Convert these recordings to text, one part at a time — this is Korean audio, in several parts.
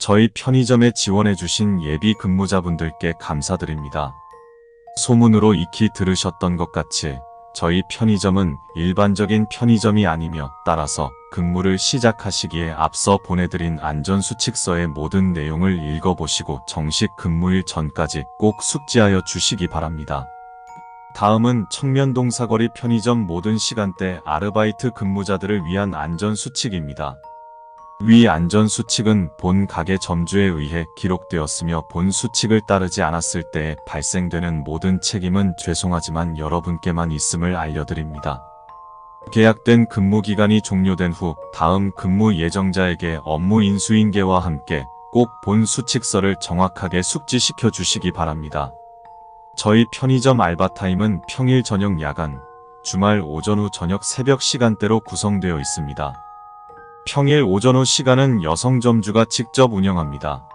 저희 편의점에 지원해주신 예비 근무자분들께 감사드립니다. 소문으로 익히 들으셨던 것 같이 저희 편의점은 일반적인 편의점이 아니며 따라서 근무를 시작하시기에 앞서 보내드린 안전수칙서의 모든 내용을 읽어보시고 정식 근무일 전까지 꼭 숙지하여 주시기 바랍니다. 다음은 청년동 사거리 편의점 모든 시간대 아르바이트 근무자들을 위한 안전수칙입니다. 위 안전수칙은 본 가게 점주에 의해 기록되었으며 본 수칙을 따르지 않았을 때에 발생되는 모든 책임은 죄송하지만 여러분께만 있음을 알려드립니다. 계약된 근무기간이 종료된 후 다음 근무 예정자에게 업무 인수인계와 함께 꼭 본 수칙서를 정확하게 숙지시켜 주시기 바랍니다. 저희 편의점 알바타임은 평일 저녁 야간, 주말 오전 후 저녁 새벽 시간대로 구성되어 있습니다. 평일 오전 후 시간은 여성 점주가 직접 운영합니다.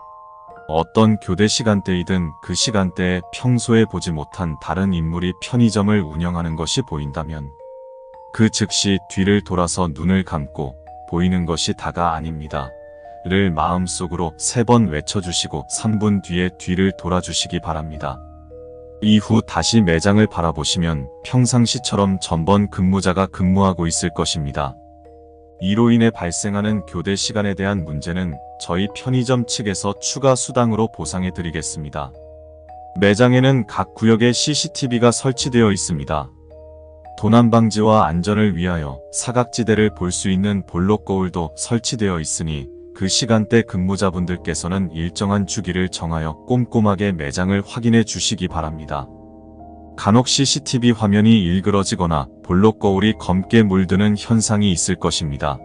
어떤 교대 시간대이든 그 시간대에 평소에 보지 못한 다른 인물이 편의점을 운영하는 것이 보인다면 그 즉시 뒤를 돌아서 눈을 감고 보이는 것이 다가 아닙니다. 를 마음속으로 3번 외쳐주시고 3분 뒤에 뒤를 돌아주시기 바랍니다. 이후 다시 매장을 바라보시면 평상시처럼 전번 근무자가 근무하고 있을 것입니다. 이로 인해 발생하는 교대 시간에 대한 문제는 저희 편의점 측에서 추가 수당으로 보상해 드리겠습니다. 매장에는 각 구역에 CCTV가 설치되어 있습니다. 도난 방지와 안전을 위하여 사각지대를 볼 수 있는 볼록 거울도 설치되어 있으니 그 시간대 근무자분들께서는 일정한 주기를 정하여 꼼꼼하게 매장을 확인해 주시기 바랍니다. 간혹 CCTV 화면이 일그러지거나 볼록 거울이 검게 물드는 현상이 있을 것입니다.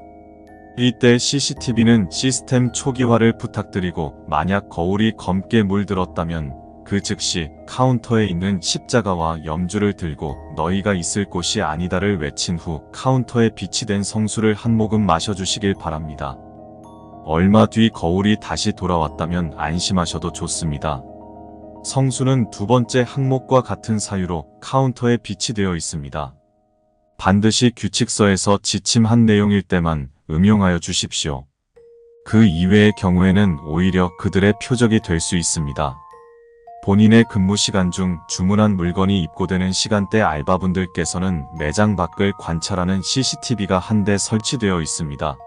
이때 CCTV는 시스템 초기화를 부탁드리고 만약 거울이 검게 물들었다면 그 즉시 카운터에 있는 십자가와 염주를 들고 너희가 있을 곳이 아니다를 외친 후 카운터에 비치된 성수를 한 모금 마셔주시길 바랍니다. 얼마 뒤 거울이 다시 돌아왔다면 안심하셔도 좋습니다. 성수는 두 번째 항목과 같은 사유로 카운터에 비치되어 있습니다. 반드시 규칙서에서 지침한 내용일 때만 음용하여 주십시오. 그 이외의 경우에는 오히려 그들의 표적이 될 수 있습니다. 본인의 근무 시간 중 주문한 물건이 입고되는 시간대 알바분들께서는 매장 밖을 관찰하는 CCTV가 한 대 설치되어 있습니다.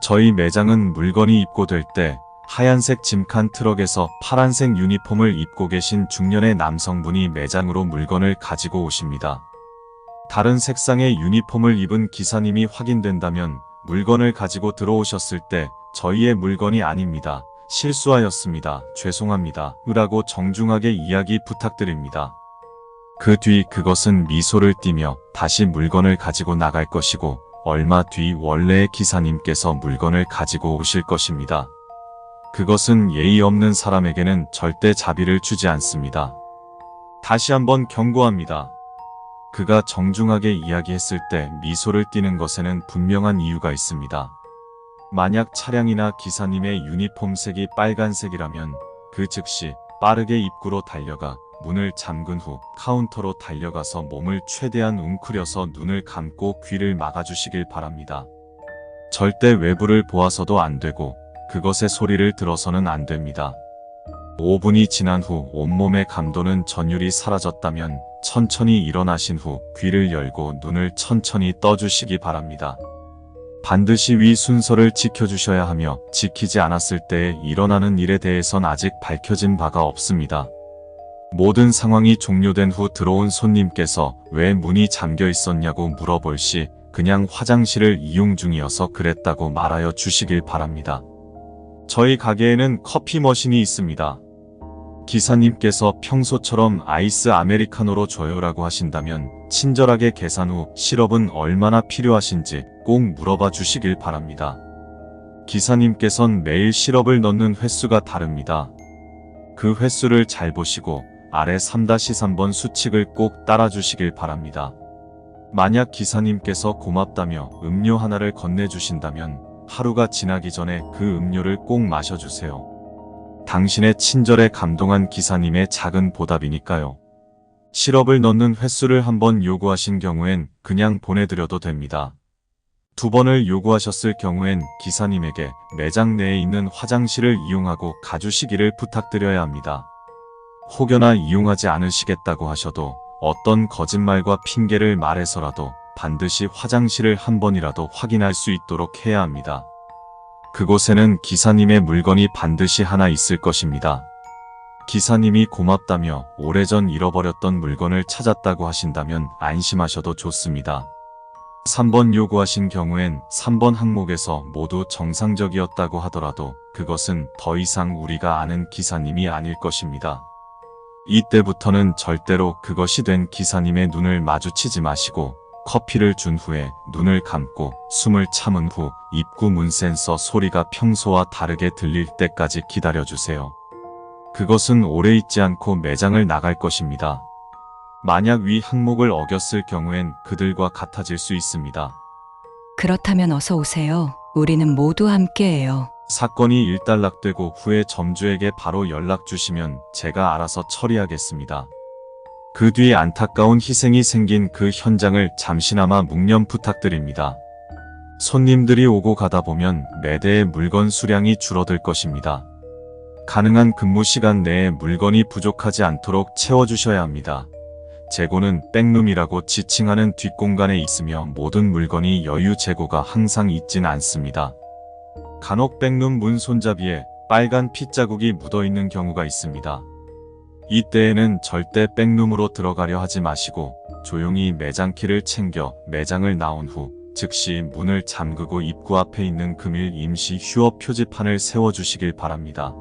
저희 매장은 물건이 입고될 때 하얀색 짐칸 트럭에서 파란색 유니폼을 입고 계신 중년의 남성분이 매장으로 물건을 가지고 오십니다. 다른 색상의 유니폼을 입은 기사님이 확인된다면 물건을 가지고 들어오셨을 때 저희의 물건이 아닙니다. 실수하였습니다. 죄송합니다. 라고 정중하게 이야기 부탁드립니다. 그 뒤 그것은 미소를 띠며 다시 물건을 가지고 나갈 것이고 얼마 뒤 원래의 기사님께서 물건을 가지고 오실 것입니다. 그것은 예의 없는 사람에게는 절대 자비를 주지 않습니다. 다시 한번 경고합니다. 그가 정중하게 이야기했을 때 미소를 띠는 것에는 분명한 이유가 있습니다. 만약 차량이나 기사님의 유니폼색이 빨간색이라면 그 즉시 빠르게 입구로 달려가 문을 잠근 후 카운터로 달려가서 몸을 최대한 웅크려서 눈을 감고 귀를 막아주시길 바랍니다. 절대 외부를 보아서도 안 되고 그것의 소리를 들어서는 안 됩니다. 5분이 지난 후 온몸의 감도는 전율이 사라졌다면 천천히 일어나신 후 귀를 열고 눈을 천천히 떠주시기 바랍니다. 반드시 위 순서를 지켜주셔야 하며 지키지 않았을 때에 일어나는 일에 대해선 아직 밝혀진 바가 없습니다. 모든 상황이 종료된 후 들어온 손님께서 왜 문이 잠겨 있었냐고 물어볼 시 그냥 화장실을 이용 중이어서 그랬다고 말하여 주시길 바랍니다. 저희 가게에는 커피 머신이 있습니다. 기사님께서 평소처럼 아이스 아메리카노로 줘요라고 하신다면 친절하게 계산 후 시럽은 얼마나 필요하신지 꼭 물어봐 주시길 바랍니다. 기사님께선 매일 시럽을 넣는 횟수가 다릅니다. 그 횟수를 잘 보시고 아래 3-3번 수칙을 꼭 따라 주시길 바랍니다. 만약 기사님께서 고맙다며 음료 하나를 건네주신다면 하루가 지나기 전에 그 음료를 꼭 마셔주세요. 당신의 친절에 감동한 기사님의 작은 보답이니까요. 시럽을 넣는 횟수를 한번 요구하신 경우엔 그냥 보내드려도 됩니다. 2번을 요구하셨을 경우엔 기사님에게 매장 내에 있는 화장실을 이용하고 가주시기를 부탁드려야 합니다. 혹여나 이용하지 않으시겠다고 하셔도 어떤 거짓말과 핑계를 말해서라도 반드시 화장실을 한 번이라도 확인할 수 있도록 해야 합니다. 그곳에는 기사님의 물건이 반드시 하나 있을 것입니다. 기사님이 고맙다며 오래전 잃어버렸던 물건을 찾았다고 하신다면 안심하셔도 좋습니다. 3번 요구하신 경우엔 3번 항목에서 모두 정상적이었다고 하더라도 그것은 더 이상 우리가 아는 기사님이 아닐 것입니다. 이때부터는 절대로 그것이 된 기사님의 눈을 마주치지 마시고 커피를 준 후에 눈을 감고 숨을 참은 후 입구 문 센서 소리가 평소와 다르게 들릴 때까지 기다려주세요. 그것은 오래 있지 않고 매장을 나갈 것입니다. 만약 위 항목을 어겼을 경우엔 그들과 같아질 수 있습니다. 그렇다면 어서 오세요. 우리는 모두 함께해요. 사건이 일단락되고 후에 점주에게 바로 연락 주시면 제가 알아서 처리하겠습니다. 그 뒤 안타까운 희생이 생긴 그 현장을 잠시나마 묵념 부탁드립니다. 손님들이 오고 가다 보면 매대의 물건 수량이 줄어들 것입니다. 가능한 근무 시간 내에 물건이 부족하지 않도록 채워주셔야 합니다. 재고는 백룸이라고 지칭하는 뒷공간에 있으며 모든 물건이 여유 재고가 항상 있진 않습니다. 간혹 백룸 문 손잡이에 빨간 핏자국이 묻어있는 경우가 있습니다. 이때에는 절대 백룸으로 들어가려 하지 마시고 조용히 매장키를 챙겨 매장을 나온 후 즉시 문을 잠그고 입구 앞에 있는 금일 임시 휴업 표지판을 세워주시길 바랍니다.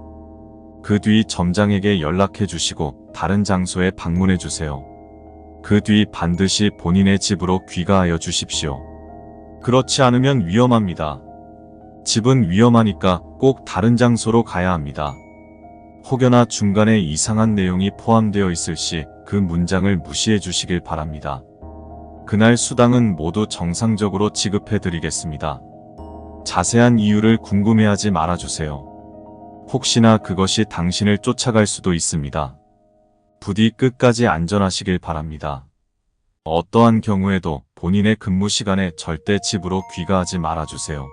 그 뒤 점장에게 연락해 주시고 다른 장소에 방문해 주세요. 그 뒤 반드시 본인의 집으로 귀가하여 주십시오. 그렇지 않으면 위험합니다. 집은 위험하니까 꼭 다른 장소로 가야 합니다. 혹여나 중간에 이상한 내용이 포함되어 있을 시 그 문장을 무시해 주시길 바랍니다. 그날 수당은 모두 정상적으로 지급해 드리겠습니다. 자세한 이유를 궁금해하지 말아주세요. 혹시나 그것이 당신을 쫓아갈 수도 있습니다. 부디 끝까지 안전하시길 바랍니다. 어떠한 경우에도 본인의 근무 시간에 절대 집으로 귀가하지 말아주세요.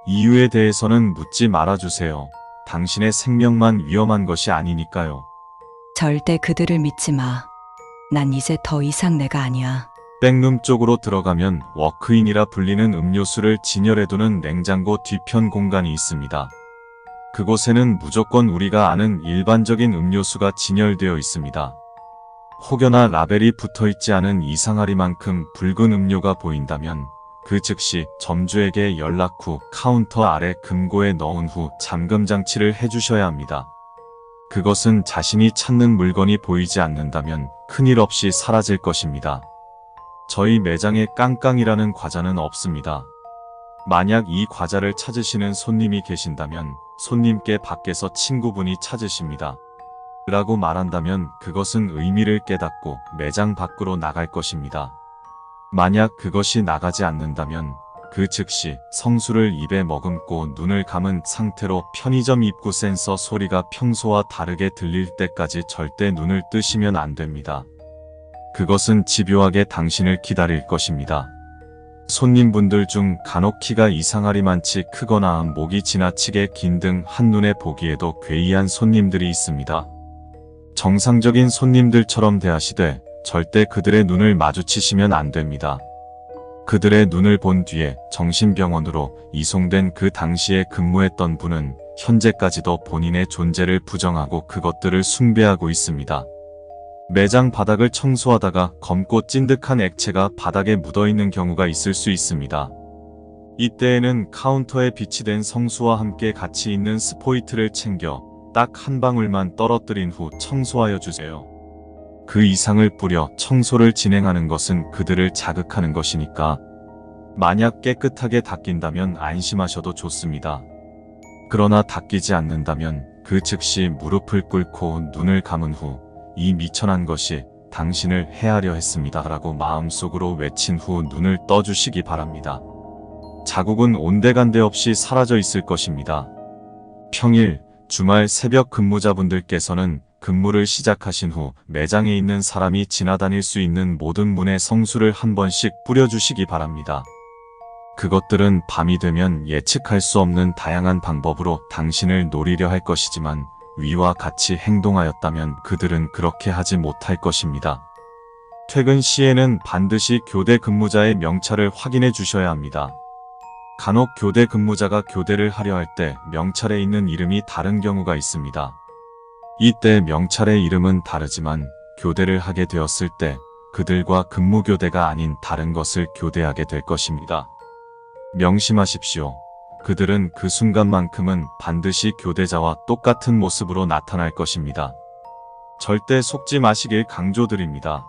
이유에 대해서는 묻지 말아주세요. 당신의 생명만 위험한 것이 아니니까요. 절대 그들을 믿지 마. 난 이제 더 이상 내가 아니야. 백룸 쪽으로 들어가면 워크인이라 불리는 음료수를 진열해두는 냉장고 뒤편 공간이 있습니다. 그곳에는 무조건 우리가 아는 일반적인 음료수가 진열되어 있습니다. 혹여나 라벨이 붙어있지 않은 이상하리만큼 붉은 음료가 보인다면 그 즉시 점주에게 연락 후 카운터 아래 금고에 넣은 후 잠금 장치를 해주셔야 합니다. 그것은 자신이 찾는 물건이 보이지 않는다면 큰일 없이 사라질 것입니다. 저희 매장에 깡깡이라는 과자는 없습니다. 만약 이 과자를 찾으시는 손님이 계신다면 손님께 밖에서 친구분이 찾으십니다. 라고 말한다면 그것은 의미를 깨닫고 매장 밖으로 나갈 것입니다. 만약 그것이 나가지 않는다면 그 즉시 성수를 입에 머금고 눈을 감은 상태로 편의점 입구 센서 소리가 평소와 다르게 들릴 때까지 절대 눈을 뜨시면 안 됩니다. 그것은 집요하게 당신을 기다릴 것입니다. 손님분들 중 간혹 키가 이상하리만치 크거나 목이 지나치게 긴 등 한눈에 보기에도 괴이한 손님들이 있습니다. 정상적인 손님들처럼 대하시되 절대 그들의 눈을 마주치시면 안 됩니다. 그들의 눈을 본 뒤에 정신병원으로 이송된 그 당시에 근무했던 분은 현재까지도 본인의 존재를 부정하고 그것들을 숭배하고 있습니다. 매장 바닥을 청소하다가 검고 찐득한 액체가 바닥에 묻어있는 경우가 있을 수 있습니다. 이때에는 카운터에 비치된 성수와 함께 같이 있는 스포이트를 챙겨 딱 한 방울만 떨어뜨린 후 청소하여 주세요. 그 이상을 뿌려 청소를 진행하는 것은 그들을 자극하는 것이니까 만약 깨끗하게 닦인다면 안심하셔도 좋습니다. 그러나 닦이지 않는다면 그 즉시 무릎을 꿇고 눈을 감은 후 이 미천한 것이 당신을 해하려 했습니다 라고 마음속으로 외친 후 눈을 떠주시기 바랍니다. 자국은 온데간데 없이 사라져 있을 것입니다. 평일, 주말 새벽 근무자분들께서는 근무를 시작하신 후 매장에 있는 사람이 지나다닐 수 있는 모든 문에 성수를 한 번씩 뿌려주시기 바랍니다. 그것들은 밤이 되면 예측할 수 없는 다양한 방법으로 당신을 노리려 할 것이지만 위와 같이 행동하였다면 그들은 그렇게 하지 못할 것입니다. 퇴근 시에는 반드시 교대 근무자의 명찰을 확인해 주셔야 합니다. 간혹 교대 근무자가 교대를 하려 할 때 명찰에 있는 이름이 다른 경우가 있습니다. 이때 명찰의 이름은 다르지만 교대를 하게 되었을 때 그들과 근무교대가 아닌 다른 것을 교대하게 될 것입니다. 명심하십시오. 그들은 그 순간만큼은 반드시 교대자와 똑같은 모습으로 나타날 것입니다. 절대 속지 마시길 강조드립니다.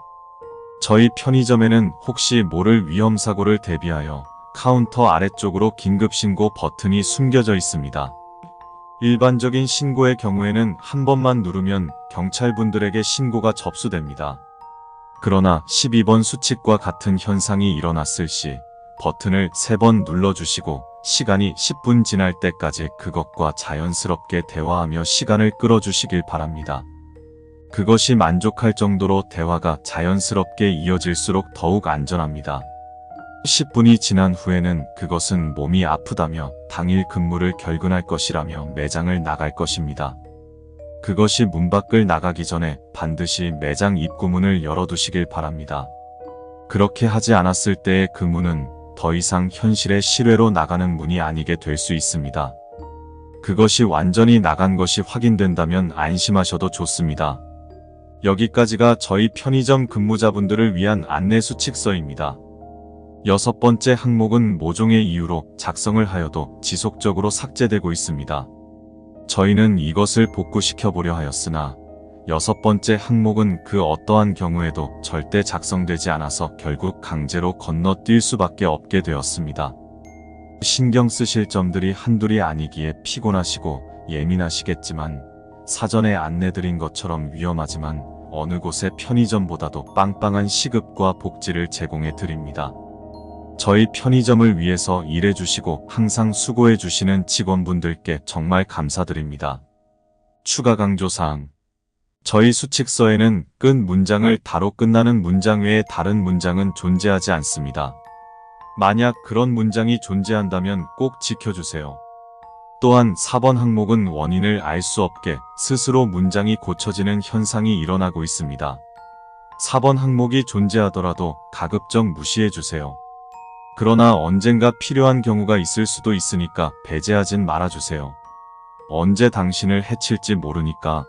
저희 편의점에는 혹시 모를 위험사고를 대비하여 카운터 아래쪽으로 긴급신고 버튼이 숨겨져 있습니다. 일반적인 신고의 경우에는 한 번만 누르면 경찰분들에게 신고가 접수됩니다. 그러나 12번 수칙과 같은 현상이 일어났을 시 버튼을 3번 눌러주시고 시간이 10분 지날 때까지 그것과 자연스럽게 대화하며 시간을 끌어주시길 바랍니다. 그것이 만족할 정도로 대화가 자연스럽게 이어질수록 더욱 안전합니다. 10분이 지난 후에는 그것은 몸이 아프다며 당일 근무를 결근할 것이라며 매장을 나갈 것입니다. 그것이 문 밖을 나가기 전에 반드시 매장 입구문을 열어두시길 바랍니다. 그렇게 하지 않았을 때의 그 문은 더 이상 현실의 실외로 나가는 문이 아니게 될 수 있습니다. 그것이 완전히 나간 것이 확인된다면 안심하셔도 좋습니다. 여기까지가 저희 편의점 근무자분들을 위한 안내 수칙서입니다. 6번째 항목은 모종의 이유로 작성을 하여도 지속적으로 삭제되고 있습니다. 저희는 이것을 복구시켜 보려 하였으나 6번째 항목은 그 어떠한 경우에도 절대 작성되지 않아서 결국 강제로 건너뛸 수밖에 없게 되었습니다. 신경 쓰실 점들이 한둘이 아니기에 피곤하시고 예민하시겠지만 사전에 안내드린 것처럼 위험하지만 어느 곳의 편의점보다도 빵빵한 시급과 복지를 제공해 드립니다. 저희 편의점을 위해서 일해주시고 항상 수고해주시는 직원분들께 정말 감사드립니다. 추가 강조사항. 저희 수칙서에는 끝 문장을 다로 끝나는 문장 외에 다른 문장은 존재하지 않습니다. 만약 그런 문장이 존재한다면 꼭 지켜주세요. 또한 4번 항목은 원인을 알 수 없게 스스로 문장이 고쳐지는 현상이 일어나고 있습니다. 4번 항목이 존재하더라도 가급적 무시해주세요. 그러나 언젠가 필요한 경우가 있을 수도 있으니까 배제하진 말아주세요. 언제 당신을 해칠지 모르니까